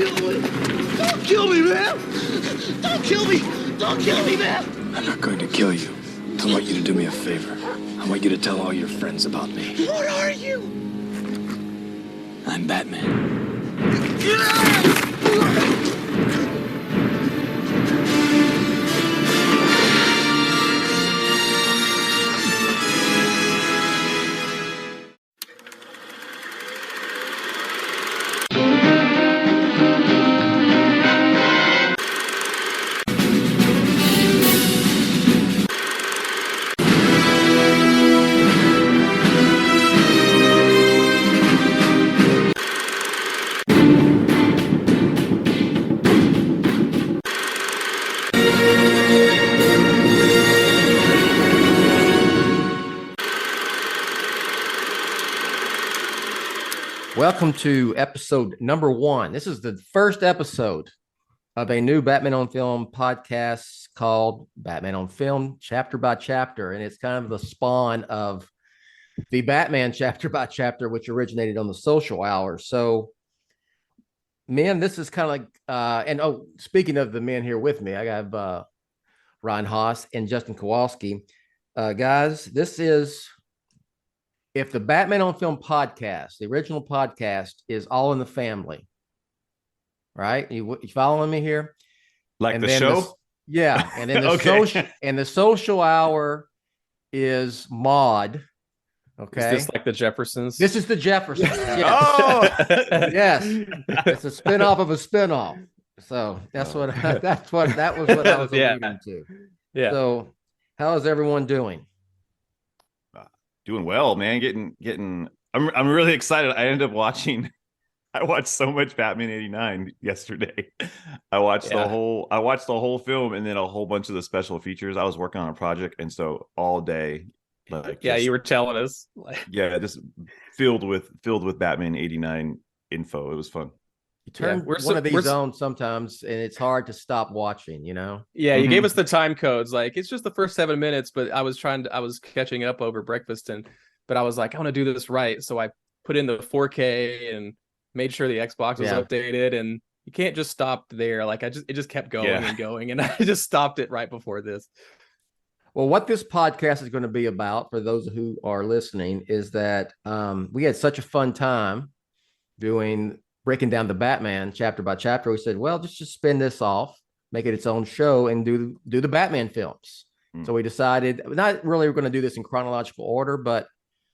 Don't kill me, man! Don't kill me! Don't kill me, man! I'm not going to kill you. I want you to do me a favor. I want you to tell all your friends about me. What are you? I'm Batman. Welcome to episode number 1. This is the first episode of a new Batman on Film podcast called Batman on Film, chapter by chapter. And it's kind of the spawn of the Batman chapter by chapter, which originated on the Social Hour. So, men, this is kind of like, speaking of the men here with me, I have Ryan Haas and Justin Kowalski. Guys, this is... If the Batman on Film podcast, the original podcast, is all in the family, right? You following me here? Like and the show? Yeah. And then the okay. social hour is Maude. Okay. Is this like the Jeffersons? This is the Jeffersons. Yes. Oh, yes. It's a spinoff of a spinoff. So that was what I was alluding to. Yeah. So how is everyone doing? Doing well, man. Getting. I'm really excited. I watched so much Batman '89 yesterday. I watched the whole film and then a whole bunch of the special features. I was working on a project, and so all day, you were telling us, just filled with Batman '89 info. It was fun. You turn one of these on sometimes, and it's hard to stop watching, you know? Yeah, you gave us the time codes. Like, it's just the first 7 minutes, but I was catching up over breakfast, but I was like, I want to do this right. So I put in the 4K and made sure the Xbox was updated, and you can't just stop there. Like, it just kept going and going, and I just stopped it right before this. Well, what this podcast is going to be about, for those who are listening, is that we had such a fun time breaking down the Batman chapter by chapter. We said, well, just spin this off, make it its own show, and do the Batman films. So we decided, not really we're going to do this in chronological order, but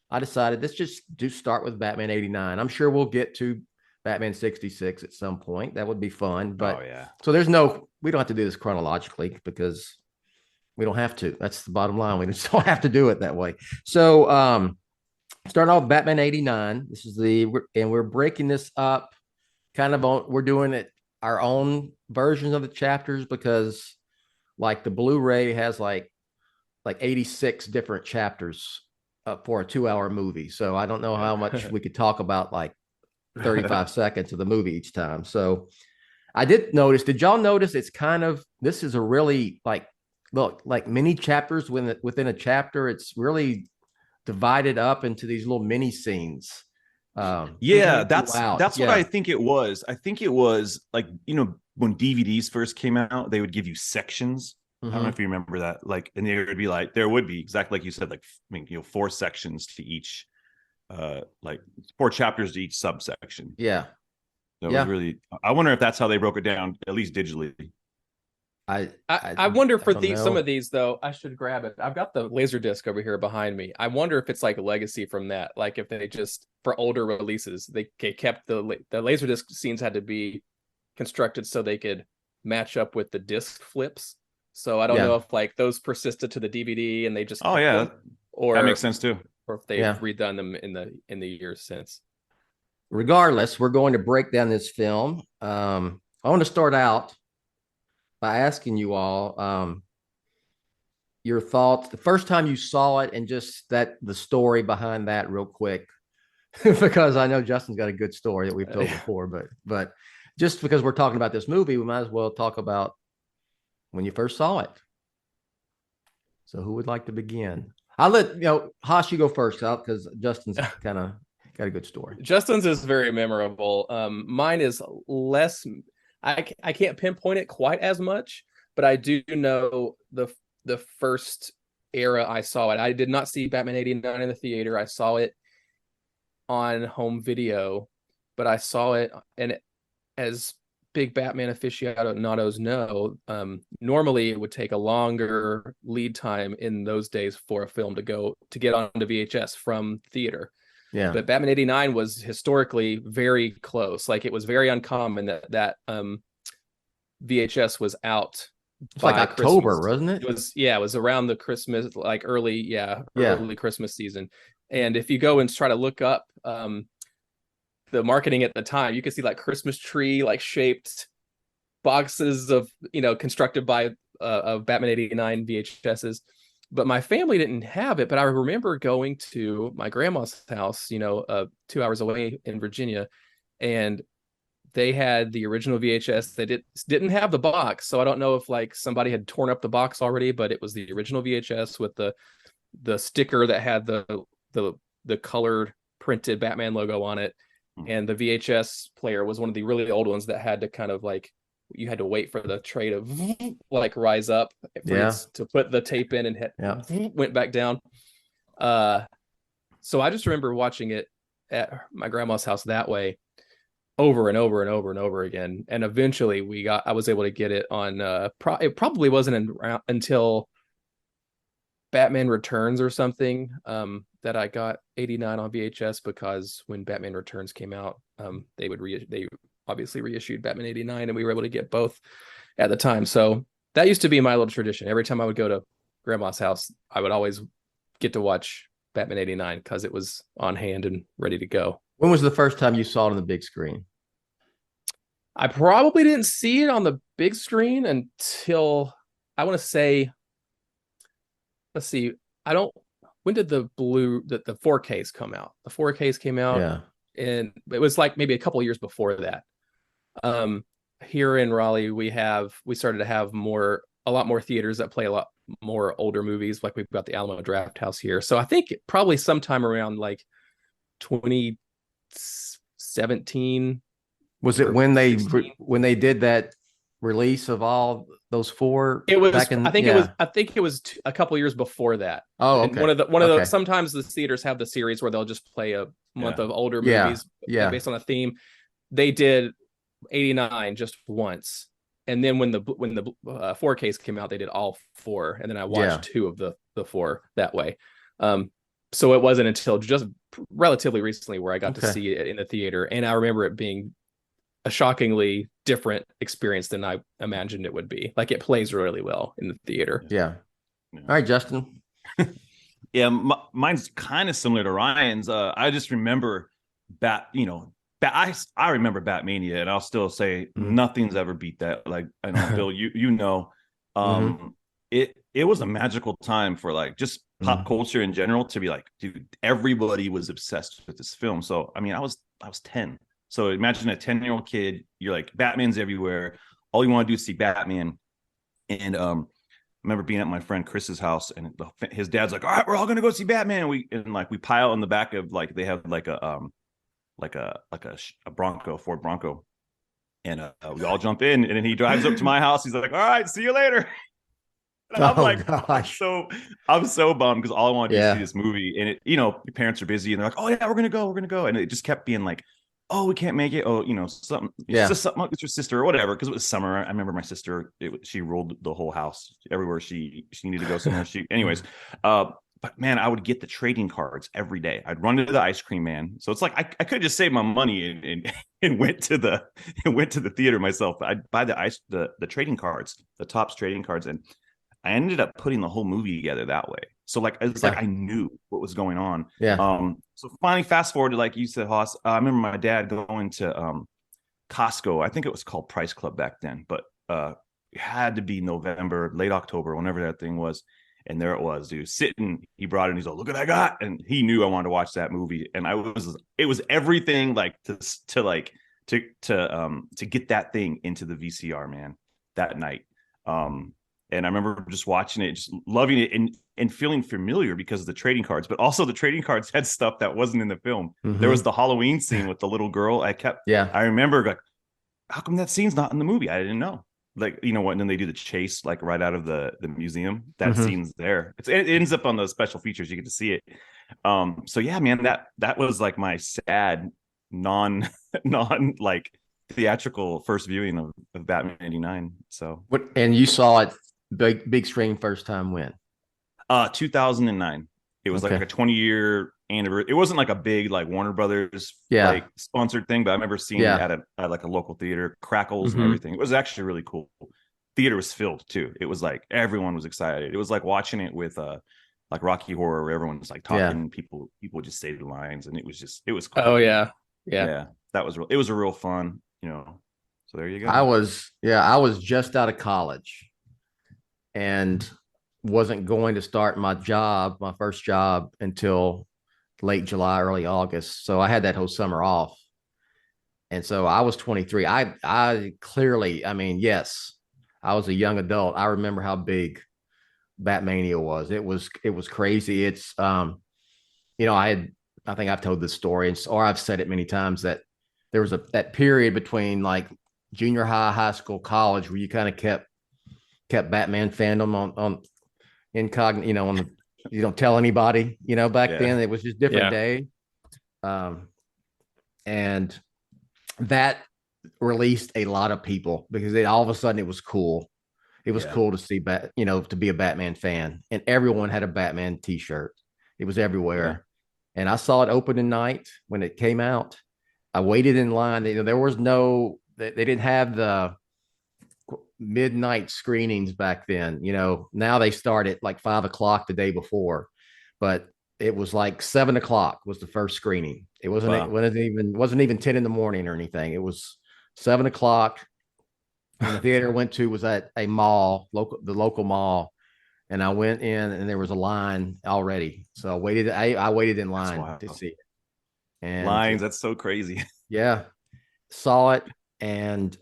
I decided let's just start with Batman '89. I'm sure we'll get to Batman '66 at some point. That would be fun. But so we don't have to do this chronologically because we don't have to. That's the bottom line. We just don't have to do it that way. So starting off with Batman '89. We're breaking this up we're doing it our own versions of the chapters because like the Blu-ray has like 86 different chapters for a 2-hour movie. So I don't know how much we could talk about like 35 seconds of the movie each time. So I did y'all notice this is a really like mini chapters within a chapter. It's really divided up into these little mini scenes. That's what I think it was. I think it was like, when DVDs first came out, they would give you sections. I don't know if you remember that. Like, and there would be exactly like you said, 4 sections to each, 4 chapters to each subsection. Yeah. That was really, I wonder if that's how they broke it down, at least digitally. I wonder some of these though. I should grab it. I've got the Laserdisc over here behind me. I wonder if it's like a legacy from that. Like if they just, for older releases, they kept the Laserdisc scenes had to be constructed so they could match up with the disc flips. So I don't know if like those persisted to the DVD and they just or that makes sense too. Or if they've redone them in the years since. Regardless, we're going to break down this film. I want to start out by asking you all your thoughts the first time you saw it, and just the story behind that real quick, because I know Justin's got a good story that we've told before, but just because we're talking about this movie, we might as well talk about when you first saw it. So who would like to begin? I'll let Haas, you go first, because Justin's kind of Got a good story. Justin's is very memorable. Mine is less. I can't pinpoint it quite as much, but I do know the first era I saw it. I did not see Batman 89 in the theater. I saw it on home video, but I saw it, and as big Batman aficionados know, normally it would take a longer lead time in those days for a film to get onto VHS from theater. Yeah. But Batman 89 was historically very close. Like, it was very uncommon that VHS was out. It's like October, Christmas. wasn't it? It was around the Christmas, like early Christmas season. And if you go and try to look up the marketing at the time, you can see like Christmas tree, like shaped boxes of, constructed by of Batman 89 VHSs. But my family didn't have it. But I remember going to my grandma's house, 2 hours away in Virginia, and they had the original VHS. They didn't have the box, so I don't know if like somebody had torn up the box already, but it was the original VHS with the sticker that had the colored printed Batman logo on it. And the VHS player was one of the really old ones that had to kind of like, you had to wait for the tray to like rise up to put the tape in and went back down. So I just remember watching it at my grandma's house that way over and over and over and over again. And eventually I was able to get it on, it probably wasn't until Batman Returns or something, that I got 89 on VHS, because when Batman Returns came out, they obviously reissued Batman 89, and we were able to get both at the time. So that used to be my little tradition. Every time I would go to grandma's house, I would always get to watch Batman 89 because it was on hand and ready to go. When was the first time you saw it on the big screen? I probably didn't see it on the big screen until, I want to say, let's see, when did the 4Ks come out? The 4Ks came out, and it was like maybe a couple of years before that. Here in Raleigh, we started to have a lot more theaters that play a lot more older movies. Like, we've got the Alamo Draft House here. So I think probably sometime around like 2017. Was it when they did that release of all those four? It was. I think it was a couple of years before that. Oh, okay. And one of the sometimes the theaters have the series where they'll just play a month of older movies based on a theme. They did 89 just once, and then when the 4Ks came out, they did all four, and then I watched two of the four that way. So it wasn't until just relatively recently where I got to see it in the theater, and I remember it being a shockingly different experience than I imagined it would be. Like, it plays really well in the theater. Yeah. All right, Justin. Mine's kind of similar to Ryan's. I just remember I remember Batmania, and I'll still say nothing's ever beat that. Like, I know, Bill, it was a magical time for like just pop culture in general to be like, dude, everybody was obsessed with this film. So, I mean, I was 10. So imagine a 10-year-old kid, you're like, Batman's everywhere. All you want to do is see Batman. And I remember being at my friend Chris's house, and his dad's like, all right, we're all going to go see Batman. We pile in the back of, like, they have like a Bronco, Ford Bronco. And we all jump in, and then he drives up to my house. He's like, all right, see you later. And I'm gosh. I'm so bummed, because all I want to do is see this movie. And your parents are busy, and they're like, oh yeah, we're going to go. And it just kept being like, oh, we can't make it. Oh, something. It's just something with your sister or whatever. Because it was summer. I remember my sister. She ruled the whole house everywhere she needed to go somewhere. Anyways. But man, I would get the trading cards every day. I'd run to the ice cream man. So it's like I could just save my money and went to the theater myself. I'd buy the trading cards, the Topps trading cards, and I ended up putting the whole movie together that way. So like it's like I knew what was going on. Yeah. So finally, fast forward to, like you said, Hoss. I remember my dad going to Costco. I think it was called Price Club back then, but it had to be November, late October, whenever that thing was. And there it was, dude, sitting. He brought it, and he's like, "Look what I got!" And he knew I wanted to watch that movie. And it was everything, like to get that thing into the VCR, man, that night. And I remember just watching it, just loving it, and feeling familiar because of the trading cards. But also the trading cards had stuff that wasn't in the film. Mm-hmm. There was the Halloween scene with the little girl. I remember like, how come that scene's not in the movie? I didn't know. Like, you know what? And then they do the chase like right out of the museum. That scene's there. It ends up on those special features. You get to see it. So yeah, man, that was like my sad non like theatrical first viewing of Batman 89. So and you saw it big screen first time when? 2009. It was like a 20-year anniversary. It wasn't like a big like Warner Brothers like sponsored thing, but I remember seeing it at like a local theater, Crackles and everything. It was actually really cool. Theater was filled too. It was like everyone was excited. It was like watching it with like Rocky Horror, where everyone was like talking. People just say the lines, and it was cool. Oh yeah. That was real. It was a real fun, you know. So there you go. I was just out of college, and wasn't going to start my first job, until late July, early August. So I had that whole summer off. And so I was 23. I clearly, I mean, yes, I was a young adult. I remember how big Batmania was. It was crazy. It's, you know, I think I've told this story, or I've said it many times, that there was that period between like junior high school, college, where you kind of kept Batman fandom on incognito, you know, you don't tell anybody, you know, back then it was just different day. And that released a lot of people, because all of a sudden it was cool. It was cool to see to be a Batman fan, and everyone had a Batman t-shirt. It was everywhere. And I saw it opening night when it came out. I waited in line. You know, there was they didn't have the midnight screenings back then. You know, now they start at like 5 o'clock the day before, but it was like 7 o'clock was the first screening. It wasn't even 10 in the morning or anything. It was 7 o'clock. And the theater I went to was at a mall, the local mall. And I went in, and there was a line already. So I waited in line to see it. And lines, that's so crazy. Yeah. Saw it, and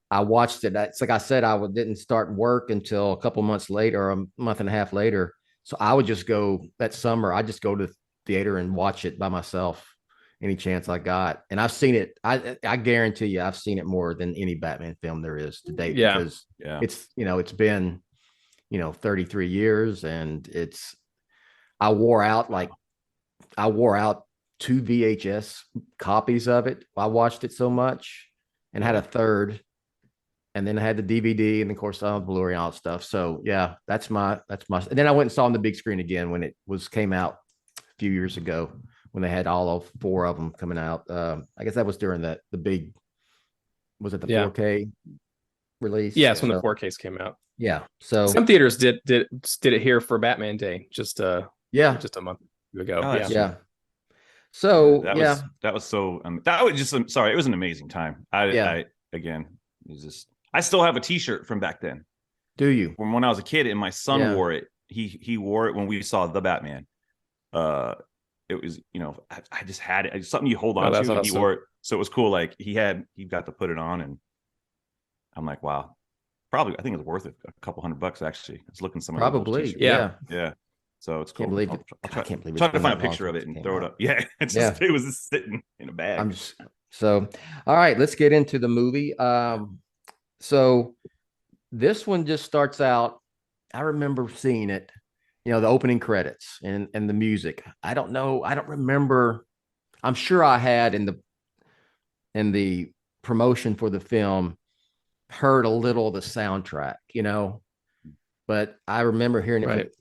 I watched it. It's like I said, I didn't start work until a couple months later, or a month and a half later. So I would just go that summer. I just go to the theater and watch it by myself any chance I got. And I've seen it. I guarantee you, I've seen it more than any Batman film there is to date. Because it's, you know, it's been, you know, 33 years, and I wore out 2 VHS copies of it. I watched it so much, and had a third. And then I had the DVD, and of course I had Blu-ray and all that stuff. So yeah, that's my. And then I went and saw on the big screen again when it came out a few years ago, when they had all 4 of them coming out. I guess that was during the big. Was it the 4K release? Yeah, it's when the 4Ks came out. Yeah. So some theaters did it here for Batman Day just a month ago. Yeah. So that was so. That was just. Sorry, it was an amazing time. I still have a T-shirt from back then. Do you? From when I was a kid, and my son wore it. He wore it when we saw the Batman. It was, you know, I just had it. It's something you hold on to. And he wore it, so it was cool. Like he got to put it on, and I'm like, wow. Probably, I think it's worth it. A couple $100 actually. I was looking some probably. Yeah. So it's cool. I can't believe try to find a picture of it and throw it up. Yeah, it was just sitting in a bag. So, all right, let's get into the movie. So this one just starts out. I remember seeing it, you know, the opening credits and the music. I don't know. I don't remember. I'm sure I had in the promotion for the film heard a little of the soundtrack, you know, but I remember hearing it.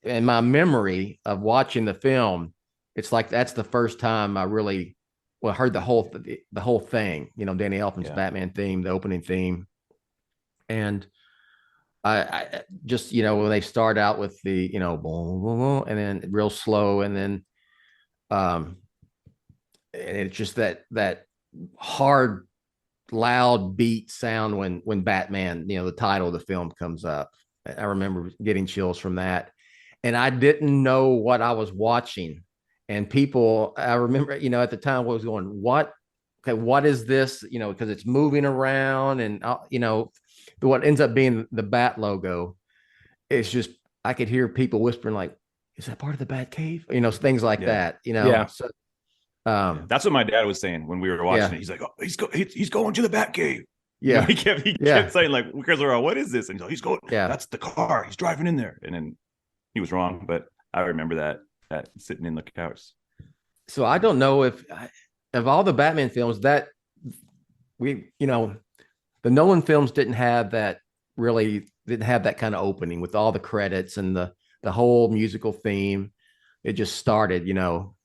In my memory of watching the film, it's like that's the first time I really heard the whole thing, you know, Danny Elfman's Batman theme, the opening theme. And I just, you know, when they start out with the, you know, boom, boom, boom, and then real slow, and then and it's just that hard, loud beat sound when Batman, you know, the title of the film comes up. I remember getting chills from that, and I didn't know what I was watching. And people, I remember, you know, at the time was going, what is this? You know, because it's moving around, and you know, what ends up being the Bat logo, it's just, I could hear people whispering like, is that part of the Bat Cave? Things like that, Yeah. So that's what my dad was saying when we were watching it. He's like, oh, he's going to the Bat Cave. Yeah. He kept saying, like, because we're all, what is this? And he's like, that's the car. He's driving in there. And then he was wrong, but I remember that sitting in the couch. So I don't know if of all the Batman films that the Nolan films didn't have that kind of opening with all the credits and the whole musical theme. It just started,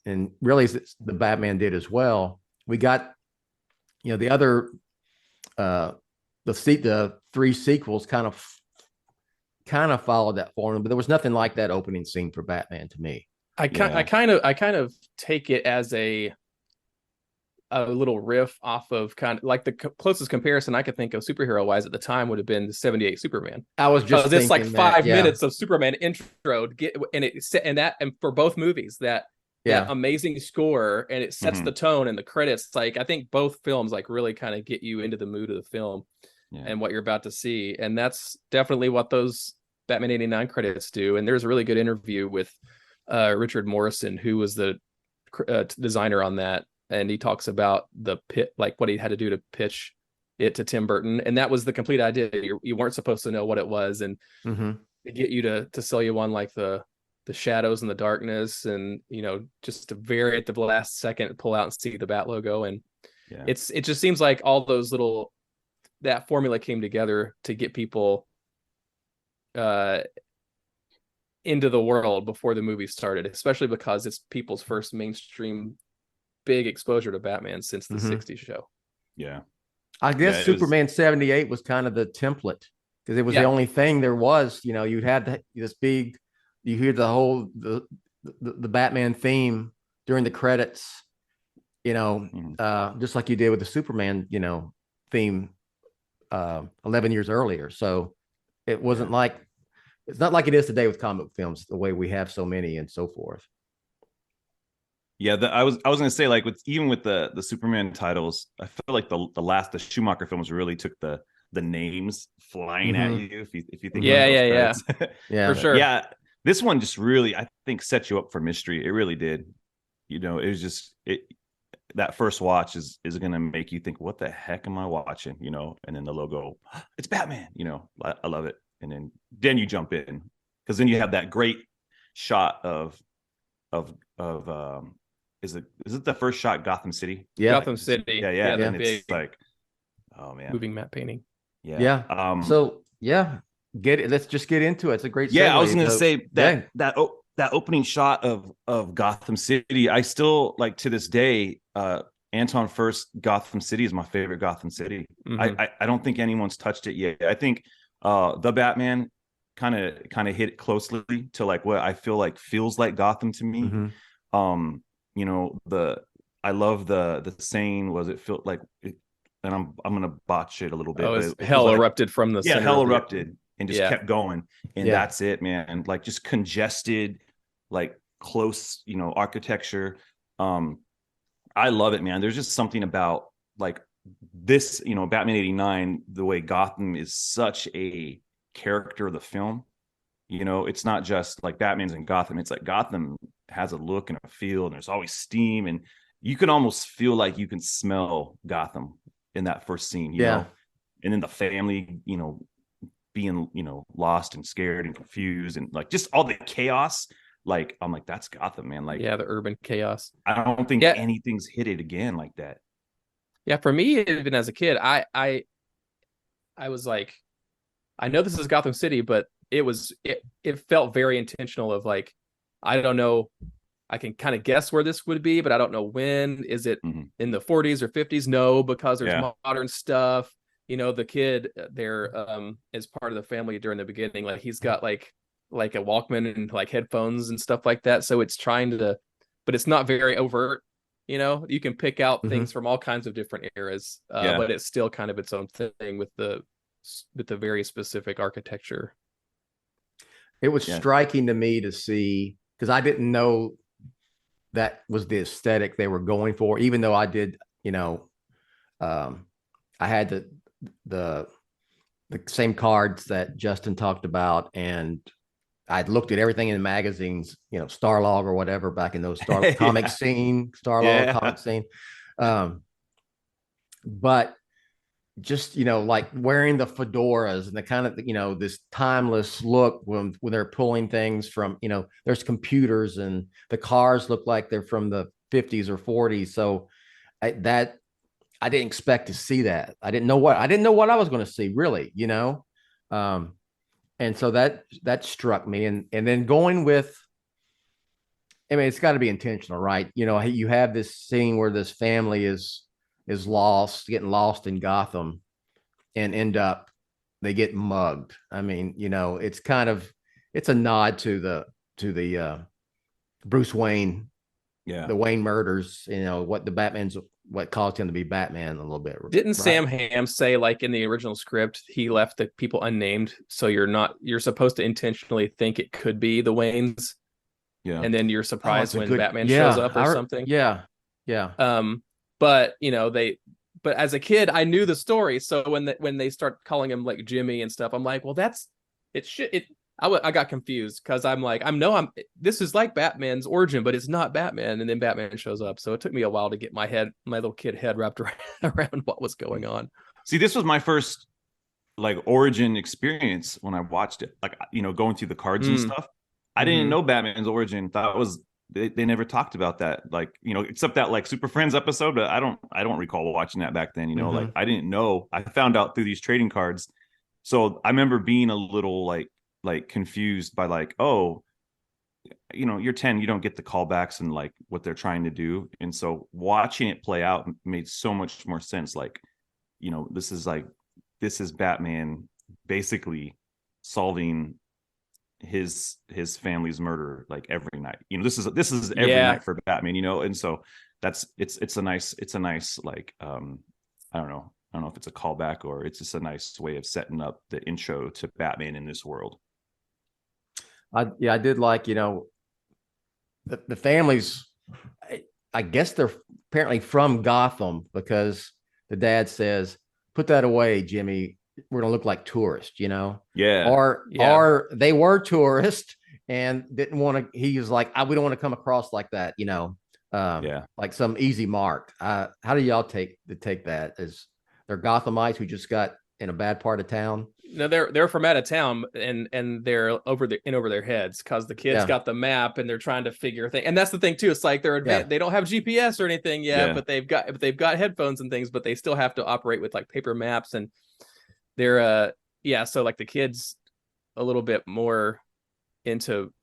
and really the Batman did as well. We got, the other, the three sequels kind of followed that formula, but there was nothing like that opening scene for Batman to me. I kind of take it as a little riff off of kind of like the closest comparison I could think of superhero wise at the time would have been the 78 Superman. I was just this like 5 minutes of Superman intro and for both movies that amazing score, and it sets the tone, and the credits, like I think both films like really kind of get you into the mood of the film and what you're about to see. And that's definitely what those Batman 89 credits do. And there's a really good interview with Richard Morrison, who was the designer on that, and he talks about the pit, like what he had to do to pitch it to Tim Burton, and that was the complete idea. You weren't supposed to know what it was, and to get you to sell you on like the shadows and the darkness, and just to very at the last second pull out and see the Bat logo. And it just seems like all those that formula came together to get people into the world before the movie started, especially because it's people's first mainstream big exposure to Batman since the 60s show. Yeah. I guess Superman 78 was kind of the template, because it was the only thing there was. You'd had this big, you hear the whole the Batman theme during the credits, just like you did with the Superman, theme 11 years earlier. So it wasn't like, it's not like it is today with comic films, the way we have so many and so forth. Yeah, I was going to say, like, even with the Superman titles, I feel like the Schumacher films really took the names flying at you. If you think, yeah, for sure. Yeah, this one just really, I think, set you up for mystery. It really did. It was just that first watch is going to make you think, what the heck am I watching? And then the logo, it's Batman. I love it. And then you jump in, because then you have that great shot of is it the first shot, Gotham City? Yeah, Gotham City. Yeah. And it's like, oh man, moving matte painting. Yeah. Let's just get into it. It's a great segue. Yeah, I was going to say that opening shot of Gotham City, I still, like, to this day, Anton Furst's Gotham City is my favorite Gotham City. I don't think anyone's touched it yet. I think the Batman kind of hit it closely to like what I feel like feels like Gotham to me. I love the saying, was it felt like it, and I'm gonna botch it a little bit. Hell erupted from the center. Hell erupted and just kept going, and that's it, man. Like, just congested, like close, architecture. I love it, man. There's just something about like this, Batman 89, the way Gotham is such a character of the film. It's not just like Batman's in Gotham. It's like Gotham has a look and a feel, and there's always steam, and you can almost feel like you can smell Gotham in that first scene, you know? And then the family, being, lost and scared and confused, and like just all the chaos. Like, I'm like, that's Gotham, man. Like, the urban chaos. I don't think anything's hit it again like that. Yeah, for me, even as a kid, I was like, I know this is Gotham City, but it felt very intentional of like, I don't know, I can kind of guess where this would be, but I don't know when. Is it in the 40s or 50s? No, because there's modern stuff. The kid there is part of the family during the beginning. Like, he's got like a Walkman and like headphones and stuff like that. So it's trying to, but it's not very overt. You can pick out things from all kinds of different eras, but it's still kind of its own thing with the very specific architecture. It was striking to me to see, because I didn't know that was the aesthetic they were going for, even though I did, I had the the same cards that Justin talked about, and I'd looked at everything in the magazines, Starlog or whatever back in those comic scene, Starlog comic scene. But just, like wearing the fedoras and the kind of, this timeless look when they're pulling things from, there's computers and the cars look like they're from the 50s or 40s. So I didn't expect to see that. I didn't know what I was going to see, really, and so that struck me. And then going with, it's got to be intentional, right? You have this scene where this family is getting lost in Gotham, and they get mugged. It's a nod to the Bruce Wayne, the Wayne murders, what caused him to be Batman a little bit. Didn't Sam Hamm say, like, in the original script, he left the people unnamed, so you're supposed to intentionally think it could be the Waynes, and then you're surprised when Batman shows up or something. But but as a kid, I knew the story, so when they start calling him like Jimmy and stuff, I'm like, well, I got confused because I'm like, this is like Batman's origin, but it's not Batman. And then Batman shows up. So it took me a while to get my little kid head wrapped around what was going on. See, this was my first like origin experience when I watched it, like, going through the cards and stuff. I didn't know Batman's origin. They never talked about that, like, except that like Super Friends episode. But I don't recall watching that back then. Like, I didn't know. I found out through these trading cards. So I remember being a little like confused by like, oh, you're 10, you don't get the callbacks and like what they're trying to do. And so watching it play out made so much more sense. Like, this is Batman basically solving his family's murder like every night. This is every night for Batman, and so it's a nice like, I don't know if it's a callback or it's just a nice way of setting up the intro to Batman in this world. I did like, the families, I guess they're apparently from Gotham, because the dad says, "Put that away, Jimmy. We're gonna look like tourists," Or they were tourists and didn't want to. He was like, "We don't want to come across like that," like some easy mark. How do y'all take that? As they're Gothamites who just got in a bad part of town? No, they're from out of town, and they're over their heads because the kids got the map and they're trying to figure things. And that's the thing too. It's like they don't have GPS or anything yet, but they've got headphones and things, but they still have to operate with like paper maps, and they're so like the kids a little bit more into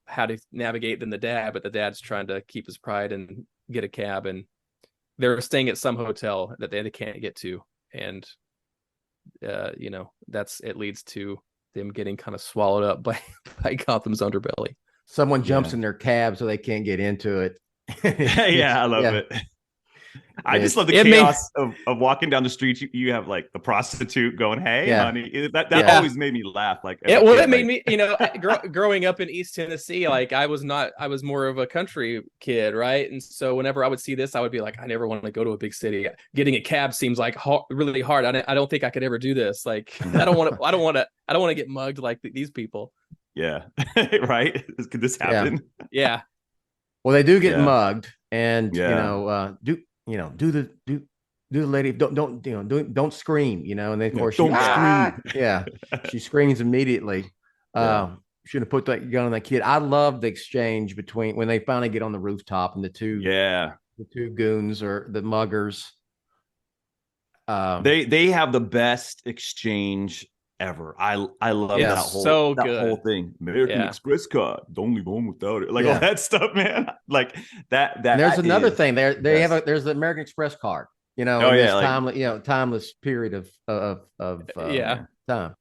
how to navigate than the dad, but the dad's trying to keep his pride and get a cab, and they're staying at some hotel that they can't get to, and it leads to them getting kind of swallowed up by Gotham's underbelly. Someone jumps in their cab so they can't get into it. I love it. I just love the chaos of walking down the street. You have like the prostitute going, "Hey, honey." That always made me laugh. Like, it made me, growing up in East Tennessee, like I was more of a country kid, right? And so whenever I would see this, I would be like, I never want to go to a big city. Getting a cab seems like really hard. I don't think I could ever do this. Like, I don't want to get mugged like these people. Yeah, right. Could this happen? Yeah. Well, they do get mugged, and do the lady, don't scream, and then of course don't scream. She screams immediately. Should have put that gun on that kid. I love the exchange between when they finally get on the rooftop and the two goons or the muggers. They have the best exchange ever. I love that whole thing. American Express card, don't leave home without it. Like all that stuff, man. Like that. And there's another thing. There's the American Express card. Timeless period of time.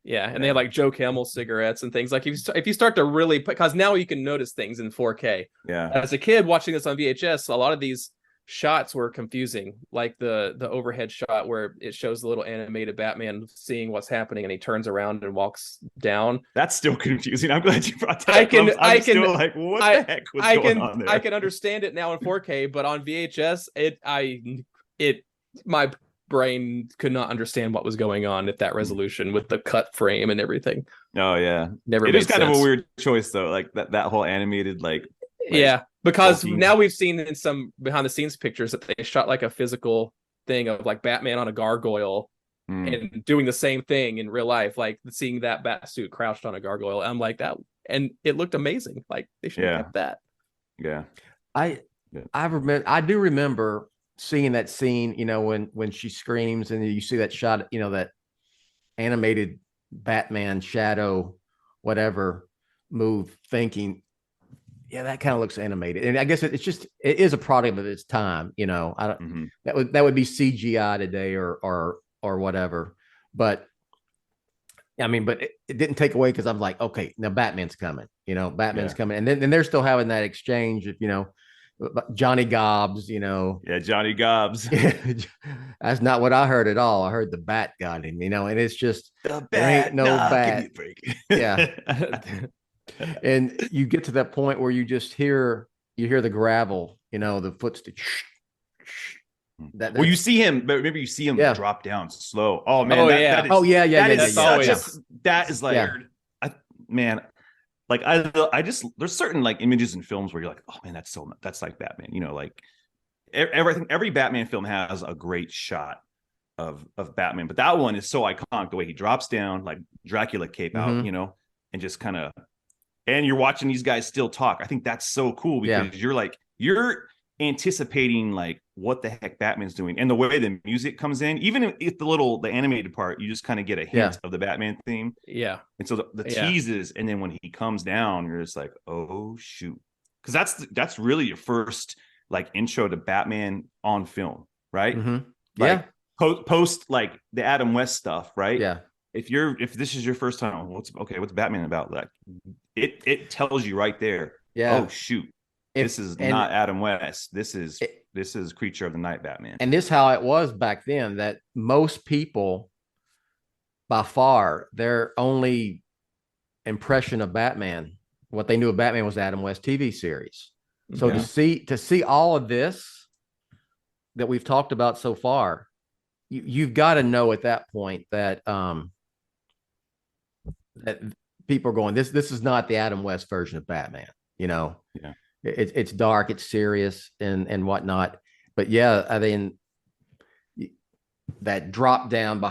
Yeah, and they have like Joe Camel cigarettes and things. Like if you start to really because now you can notice things in 4K. Yeah. As a kid watching this on VHS, a lot of these shots were confusing, like the overhead shot where it shows the little animated Batman seeing what's happening and he turns around and walks down. That's still confusing. I'm glad you brought that up. I'm still like, what the heck was going on there? I can understand it now in 4K, but on VHS, brain could not understand what was going on at that resolution with the cut frame and everything. Oh yeah, never. It made is kind sense. of a weird choice though, like that whole animated yeah, because bulky. Now we've seen in some behind the scenes pictures that they shot like a physical thing of like Batman on a gargoyle and doing the same thing in real life, like seeing that bat suit crouched on a gargoyle. I'm like that, and it looked amazing. Like they should have kept that. Yeah, I do remember seeing that scene, you know, when she screams and you see that shot, you know, that animated Batman shadow, whatever move, thinking, yeah, that kind of looks animated. And I guess it is a product of its time, you know. I don't that would be CGI today or whatever. But I mean, but it didn't take away because I'm like, okay, now Batman's coming, you know, Batman's coming. And then they're still having that exchange of, you know, Johnny Gobbs, you know. Yeah, Johnny Gobbs. That's not what I heard at all. I heard the bat got him, you know, and it's just the there ain't no bat. Give me a break. Yeah. And you get to that point where you hear the gravel, you know, the footsteps. Well, you see him, but maybe you see him drop down slow. Oh man, that is like, man. Like I just there's certain like images and films where you're like, oh man, that's like Batman, you know, like every Batman film has a great shot of Batman, but that one is so iconic, the way he drops down, like Dracula cape out, you know, and just kind of, and you're watching these guys still talk. I think that's so cool because you're anticipating like what the heck Batman's doing, and the way the music comes in, even if the animated part, you just kind of get a hint of the Batman theme. Yeah. And so the teases, and then when he comes down, you're just like, oh shoot, because that's really your first like intro to Batman on film, right? Like, post like the Adam West stuff, right? Yeah. If this is your first time, what's Batman about? Like it tells you right there. Yeah. Oh shoot. This is not Adam West. This is Creature of the Night Batman. And this how it was back then, that most people, by far, their only impression of Batman, what they knew of Batman, was the Adam West TV series. So to see all of this that we've talked about so far, you've got to know at that point that that people are going, this is not the Adam West version of Batman, you know. Yeah. It's dark, it's serious, and whatnot. But yeah, I mean, that drop down,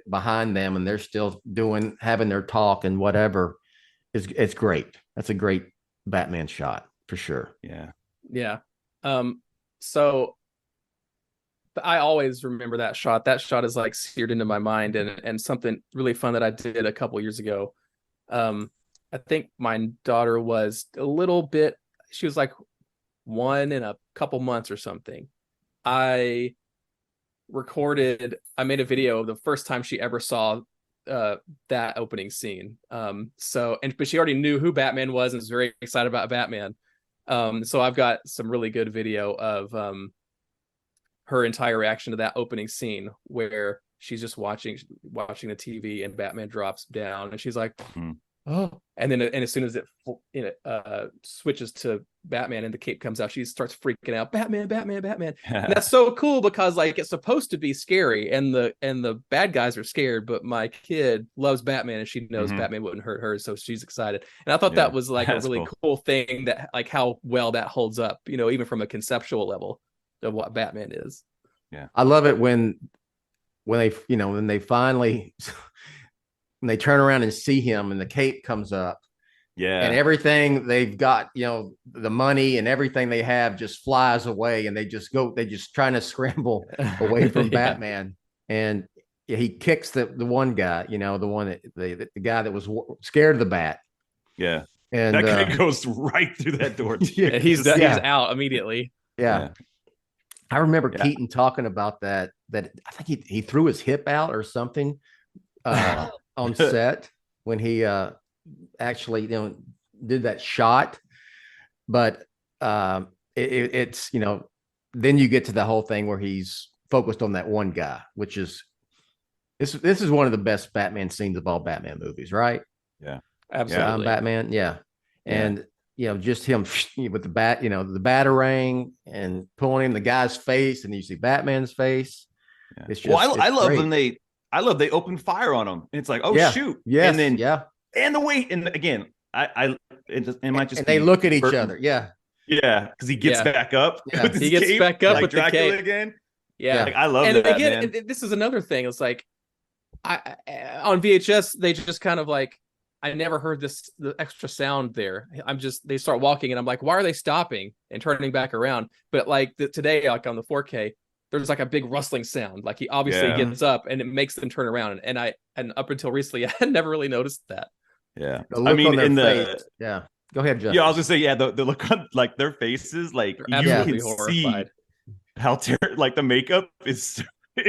behind them, and they're still having their talk and whatever, it's great. That's a great Batman shot for sure. Yeah. Yeah. So I always remember that shot. That shot is like seared into my mind, and something really fun that I did a couple years ago. I think my daughter was she was like 1 in a couple months or something. I made a video of the first time she ever saw that opening scene. But she already knew who Batman was and was very excited about Batman. So I've got some really good video of her entire reaction to that opening scene, where she's just watching the TV and Batman drops down and she's like, oh, and as soon as it switches to Batman and the cape comes out, she starts freaking out, Batman. And that's so cool because like it's supposed to be scary and the bad guys are scared, but my kid loves Batman and she knows Batman wouldn't hurt her, so she's excited. And I thought that was like a really cool thing, that like how well that holds up, you know, even from a conceptual level of what Batman is. Yeah, I love it when they finally when they turn around and see him and the cape comes up, and everything they've got, you know, the money and everything they have just flies away, and they just trying to scramble away from Batman. And he kicks the one guy, you know, the one that the guy that was scared of the bat. Yeah. And that guy goes right through that door. He's out immediately. Yeah. I remember Keaton talking about that I think he threw his hip out or something on set when he actually, you know, did that shot. But it's, you know, then you get to the whole thing where he's focused on that one guy, which is this is one of the best Batman scenes of all Batman movies, right? Yeah, absolutely. Batman, and you know, just him with the batarang and pulling him, the guy's face, and you see Batman's face. Yeah. It's just, I love when they open fire on him. And it's like, oh shoot. Yes. And then and the weight. And again, it might just and they look at each other. Yeah. Yeah. Because he gets back up. Yeah. He gets back up with Dracula the cape again. Yeah. Like, I love and that. Again, man. this is another thing. It's like on VHS, they just kind of like, I never heard the extra sound there. They start walking and I'm like, why are they stopping and turning back around? But like today, like on the 4K, there's like a big rustling sound. Like he obviously gets up and it makes them turn around. And up until recently, I had never really noticed that. Yeah. I mean, in the go ahead, Justin. Yeah, I was gonna say, the look on like their faces, like you can horrified. See how like the makeup is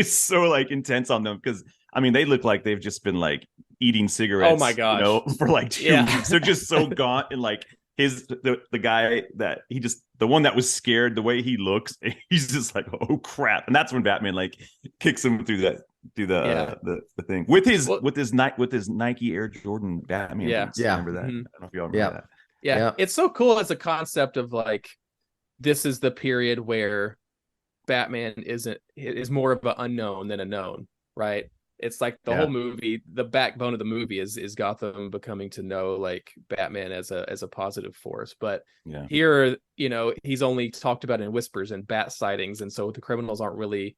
so like intense on them, because I mean they look like they've just been like eating cigarettes. Oh my gosh, for like 2 weeks. They're just so gaunt, and like the guy that the one that was scared, the way he looks, he's just like, oh crap. And that's when Batman like kicks him through the thing with his Nike Air Jordan Batman. Yeah. Boots. Remember that? Mm-hmm. I don't know if y'all remember that. Yeah. It's so cool as a concept of like, this is the period where Batman is more of an unknown than a known, right? It's like the whole movie, the backbone of the movie is Gotham becoming to know like Batman as a positive force. But here, he's only talked about in whispers and bat sightings, and so the criminals aren't really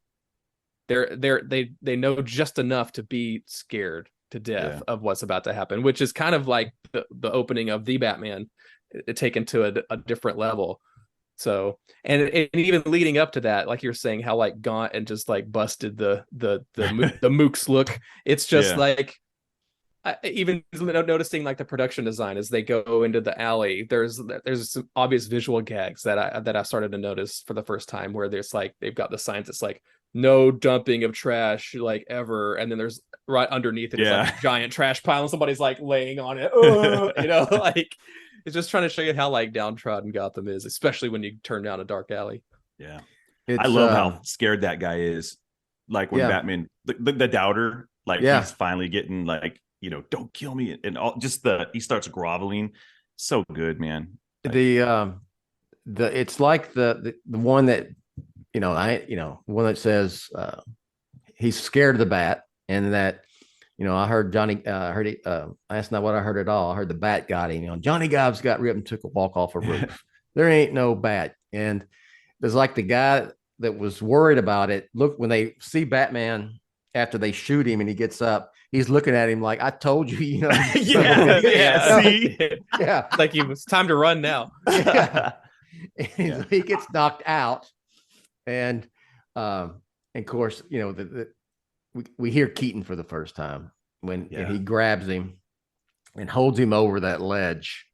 they know just enough to be scared to death of what's about to happen, which is kind of like the opening of the Batman taken to a different level. So, and even leading up to that, like you're saying, how like gaunt and just like busted the mooks look. It's just like, even noticing like the production design as they go into the alley. There's some obvious visual gags that I started to notice for the first time, where there's like they've got the signs that's like no dumping of trash like ever, and then there's right underneath it is like a giant trash pile and somebody's like laying on it. Like. It's just trying to show you how like downtrodden Gotham is, especially when you turn down a dark alley. Yeah, I love how scared that guy is. Like when Batman, the doubter, like he's finally getting like, don't kill me, and all just he starts groveling. So good, man. It's like the one that one that says he's scared of the bat, and that. I heard Johnny. That's not what I heard at all. I heard the bat got him. Johnny Gobbs got ripped and took a walk off a roof. There ain't no bat. And there's like the guy that was worried about it. Look, when they see Batman after they shoot him and he gets up, he's looking at him like, "I told you." See, like it's time to run now. He gets knocked out, and of course, we hear Keaton for the first time when and he grabs him and holds him over that ledge,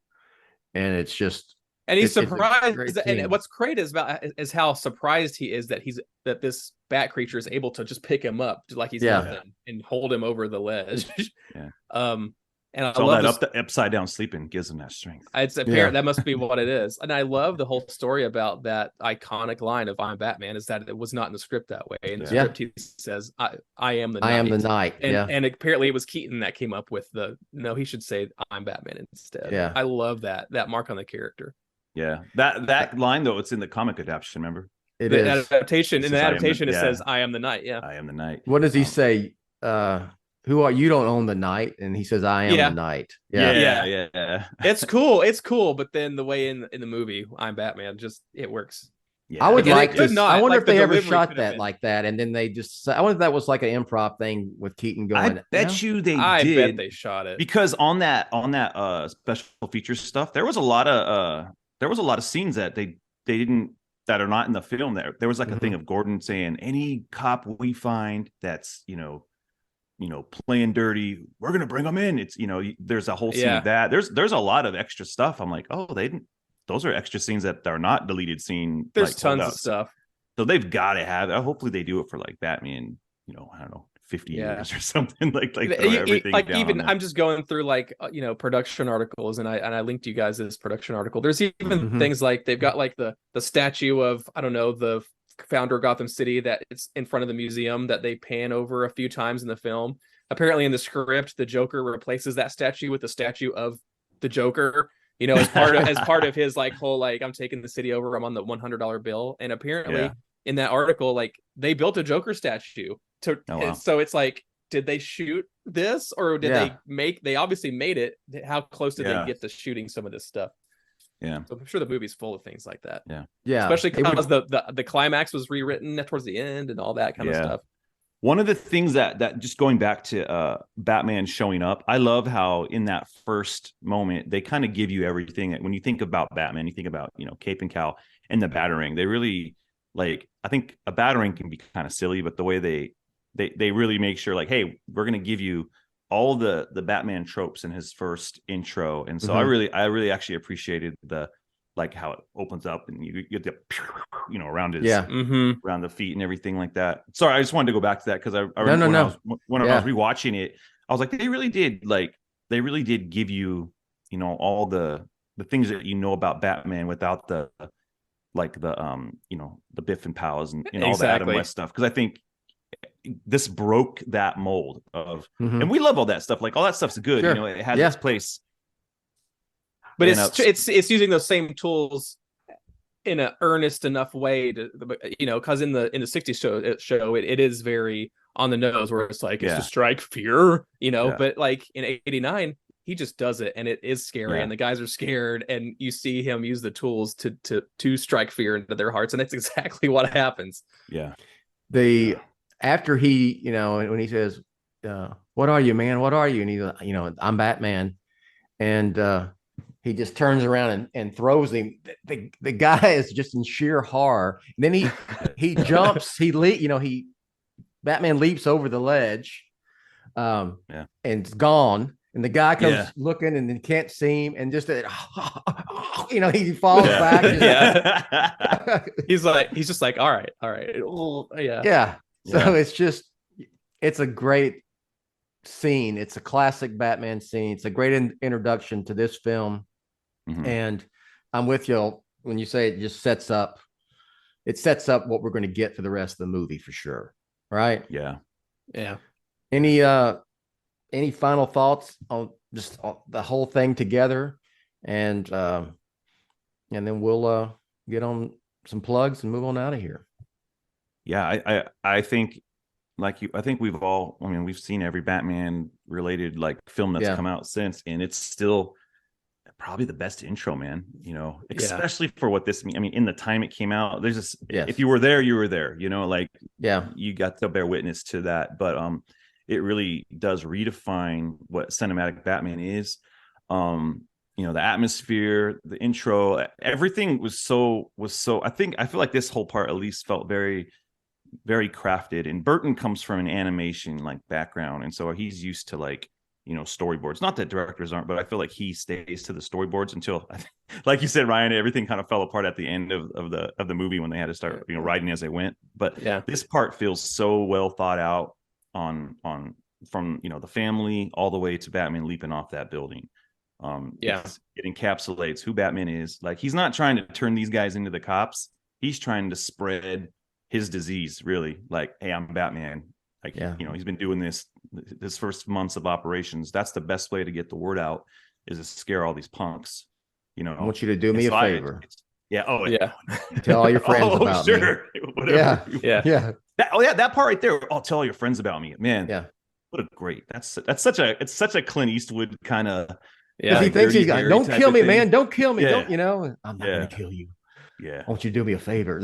and it's just he's surprised. And what's great is how surprised he is that this bat creature is able to just pick him up like he's nothing and hold him over the ledge. And I love that upside down sleeping gives him that strength. It's apparent that must be what it is. And I love the whole story about that iconic line of "I'm Batman" is that it was not in the script that way. In the script, he says, I am the night. I am the night. And apparently it was Keaton that came up with he should say "I'm Batman" instead. Yeah. I love that mark on the character. Yeah. That line though, it's in the comic adaptation, remember? In the adaptation, it says "I am the night." Yeah. I am the night. What does he say? Who are you? Don't own the night, and he says, "I am the night." Yeah. It's cool, but then the way in the movie, "I'm Batman," just it works. Yeah. I would like to. I wonder if they ever shot that like that, and then they just. I wonder if that was like an improv thing with Keaton going. I bet they did. I bet they shot it because on that special features stuff, there was a lot of scenes that they didn't, that are not in the film. There was like a thing of Gordon saying, "Any cop we find that's playing dirty, we're gonna bring them in." It's there's a whole scene of that. There's a lot of extra stuff. I'm like, oh, they didn't. Those are extra scenes that are not deleted scene. There's tons of stuff. So they've got to have. Hopefully they do it for like Batman. I don't know, 50 years or something. Like everything. Like even I'm just going through like production articles, and I linked you guys this production article. There's even things like they've got like the statue of the founder of Gotham City that it's in front of the museum that they pan over a few times in the film. Apparently in the script, the Joker replaces that statue with the statue of the Joker, as part of his like whole like, I'm taking the city over, I'm on the $100 bill. And apparently in that article, like they built a Joker statue to, so it's like, did they shoot this or did they obviously made it? How close did they get to shooting some of this stuff? Yeah. So I'm sure the movie's full of things like that. Yeah. Yeah. Especially because the climax was rewritten towards the end and all that kind of stuff. One of the things that just going back to Batman showing up, I love how in that first moment they kind of give you everything. When you think about Batman, you think about, you know, Cape and Cowl and the Batarang. They really, like, I think a Batarang can be kind of silly, but the way they really make sure, like, hey, we're going to give you all the Batman tropes in his first intro. And so I really actually appreciated the, like, how it opens up and you get the, you know, around his around the feet and everything like that. Sorry, I just wanted to go back to that because I remember when I was rewatching it, I was like, they really did give you, you know, all the things that you know about Batman without the, like, the you know, the Biff and Powers and all the Adam West stuff. Because I think this broke that mold of, and we love all that stuff. Like, all that stuff's good. You know, it has its place. But it's using those same tools in an earnest enough way to, you know, because in the 60s show it is very on the nose, where it's like, it's to strike fear, you know. But like in 89, he just does it, and it is scary, and the guys are scared, and you see him use the tools to strike fear into their hearts, and that's exactly what happens. After he, you know, when he says, "What are you, man? What are you?" and he's, you know, "I'm Batman," and he just turns around and throws him. The guy is just in sheer horror. And then he jumps. Batman leaps over the ledge, and it's gone. And the guy comes looking and then can't see him, and just you know, he falls back. He's just like, all right. So it's a great scene. It's a classic Batman scene. It's a great introduction to this film. And I'm with you when you say it sets up what we're going to get for the rest of the movie for sure. Right? Yeah. Any final thoughts on just the whole thing together, and then we'll get on some plugs and move on out of here. Yeah, I think, like you, I think we've seen every Batman related, like, film that's come out since, and it's still probably the best intro, man, you know, especially for what this means. I mean, in the time it came out, there's this, if you were there, you know, like, you got to bear witness to that. But it really does redefine what cinematic Batman is. You know, the atmosphere, the intro, everything was so I feel like this whole part at least felt very, very crafted. And Burton comes from an animation, like, background, and so he's used to, like, you know, storyboards. Not that directors aren't, but I feel like he stays to the storyboards until, like you said, Ryan, everything kind of fell apart at the end of the movie when they had to start, you know, writing as they went. But this part feels so well thought out on from, you know, the family all the way to Batman leaping off that building. It encapsulates who Batman is. Like, he's not trying to turn these guys into the cops. He's trying to spread his disease, really. Like, hey, I'm Batman. Like, you know, he's been doing this first months of operations. That's the best way to get the word out, is to scare all these punks. You know, I want you to do me a favor. Tell all your friends about me. Whatever. That part right there. I'll tell all your friends about me, man. What a great. It's such a Clint Eastwood kind of. Yeah, he thinks he's like, don't kill me, man. Don't kill me. Don't, you know, I'm not going to kill you. Yeah. I want you to do me a favor.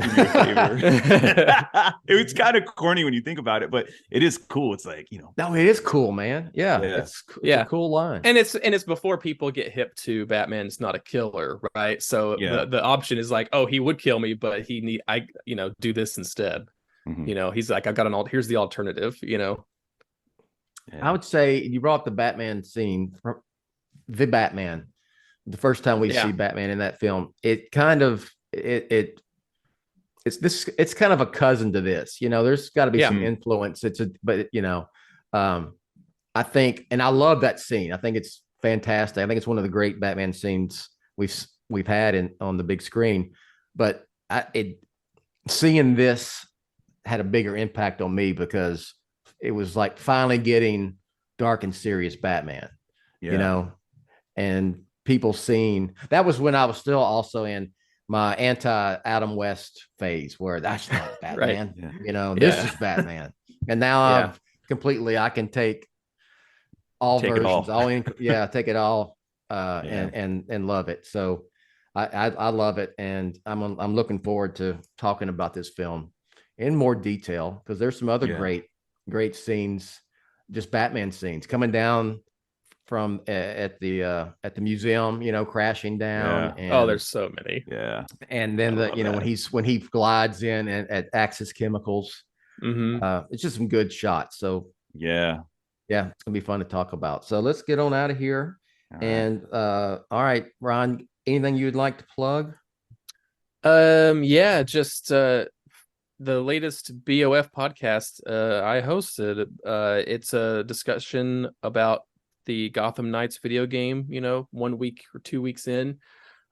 It's kind of corny when you think about it, but it is cool. It's like, you know. No, it is cool, man. It's a cool line. And it's before people get hip to Batman's not a killer, right? So the option is like, oh, he would kill me, but do this instead. You know, he's like, I've got here's the alternative, you know. I would say you brought up the Batman scene, the Batman, the first time we see Batman in that film. It kind of it's kind of a cousin to this, you know. There's got to be some influence. I think, and I love that scene. I think it's fantastic. I think it's one of the great Batman scenes we've had on the big screen. But seeing this had a bigger impact on me because it was like finally getting dark and serious Batman, you know, and people seeing that was when I was still also in my anti Adam West phase where that's not Batman. Right. Yeah. This is Batman. And now I can take all versions, take it all and love it. So I love it, and I'm looking forward to talking about this film in more detail, because there's some other great scenes, just Batman scenes coming down from at the museum, crashing down. And, there's so many. Yeah. And then when he glides in at Axis Chemicals, it's just some good shots. So it's gonna be fun to talk about. So let's get on out of here. All right, Ron, anything you'd like to plug? Just the latest BOF podcast I hosted. It's a discussion about the Gotham Knights video game, 1 week or 2 weeks in.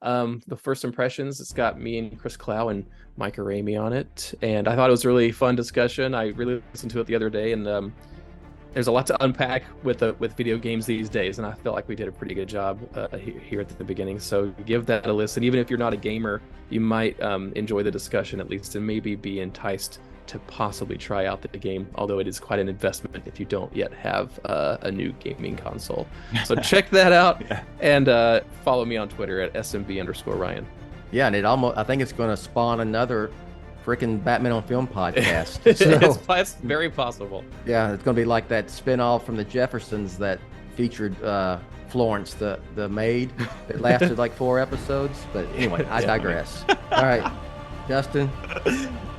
The first impressions, it's got me and Chris Clow and Micah Ramey on it, and I thought it was a really fun discussion. I really listened to it the other day, and there's a lot to unpack with video games these days, and I felt like we did a pretty good job here at the beginning. So give that a listen. Even if you're not a gamer, you might enjoy the discussion at least, and maybe be enticed to possibly try out the game, although it is quite an investment if you don't yet have a new gaming console. So check that out, and follow me on Twitter at SMB_Ryan. Yeah, and I think it's going to spawn another freaking Batman on Film podcast. It's very possible. Yeah, it's going to be like that spinoff from the Jeffersons that featured Florence, the maid, that lasted like 4 episodes. But anyway, I digress. All right, Justin.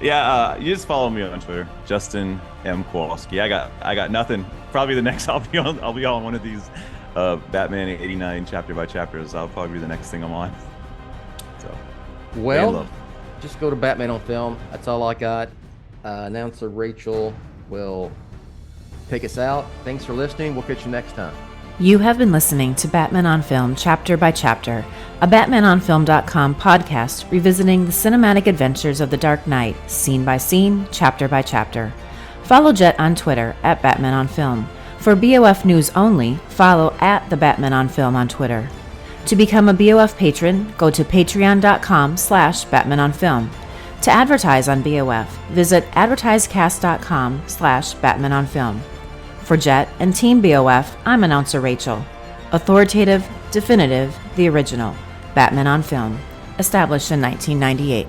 You just follow me on Twitter, Justin M. Kowalski. I got nothing. Probably the next I'll be on one of these Batman 89 chapter by chapters. I'll probably be the next thing I'm on. So just go to Batman on Film. That's all I got. Announcer Rachel will take us out. Thanks for listening. We'll catch you next time. You have been listening to Batman on Film Chapter by Chapter, a BatmanOnFilm.com podcast revisiting the cinematic adventures of the Dark Knight, scene by scene, chapter by chapter. Follow Jett on Twitter at Batman on Film. For BOF news only, follow at the Batman on Film on Twitter. To become a BOF patron, go to patreon.com/BatmanOnFilm. To advertise on BOF, visit advertisecast.com/BatmanOnFilm. For Jett and Team BOF, I'm announcer Rachel. Authoritative, definitive, the original. Batman on Film. Established in 1998.